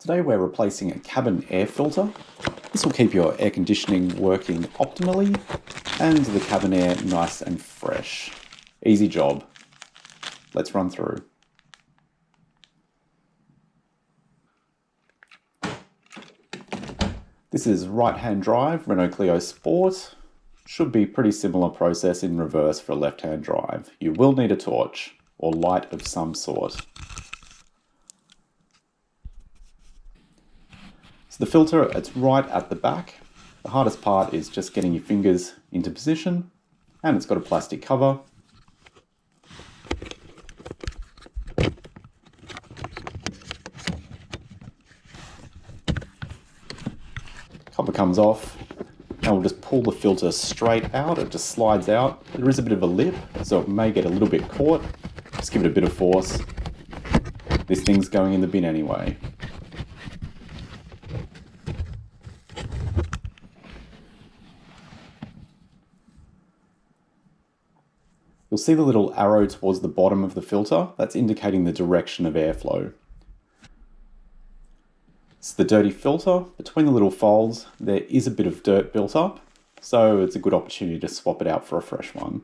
Today we're replacing a cabin air filter. This will keep your air conditioning working optimally and the cabin air nice and fresh. Easy job. Let's run through. This is right-hand drive, Renault Clio Sport. Should be pretty similar process in reverse for left-hand drive. You will need a torch or light of some sort. So the filter, it's right at the back. The hardest part is just getting your fingers into position, and it's got a plastic cover. Cover comes off, and we'll just pull the filter straight out. It just slides out. There is a bit of a lip, so it may get a little bit caught. Just give it a bit of force. This thing's going in the bin anyway. You'll see the little arrow towards the bottom of the filter. That's indicating the direction of airflow. It's the dirty filter. Between the little folds, there is a bit of dirt built up, so it's a good opportunity to swap it out for a fresh one.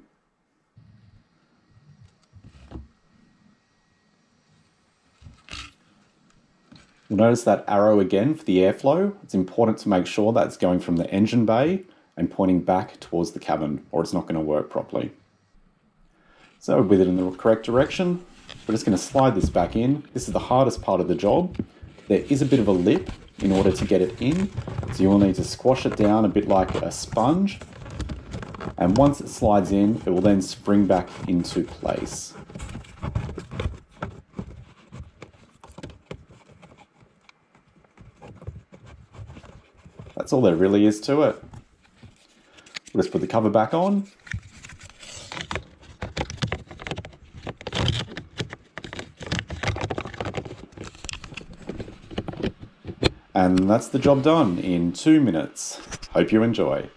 You'll notice that arrow again for the airflow. It's important to make sure that's going from the engine bay and pointing back towards the cabin, or it's not going to work properly. So with it in the correct direction, we're just going to slide this back in. This is the hardest part of the job. There is a bit of a lip in order to get it in, so you will need to squash it down a bit like a sponge. And once it slides in, it will then spring back into place. That's all there really is to it. We'll just put the cover back on. And that's the job done in 2 minutes. Hope you enjoy.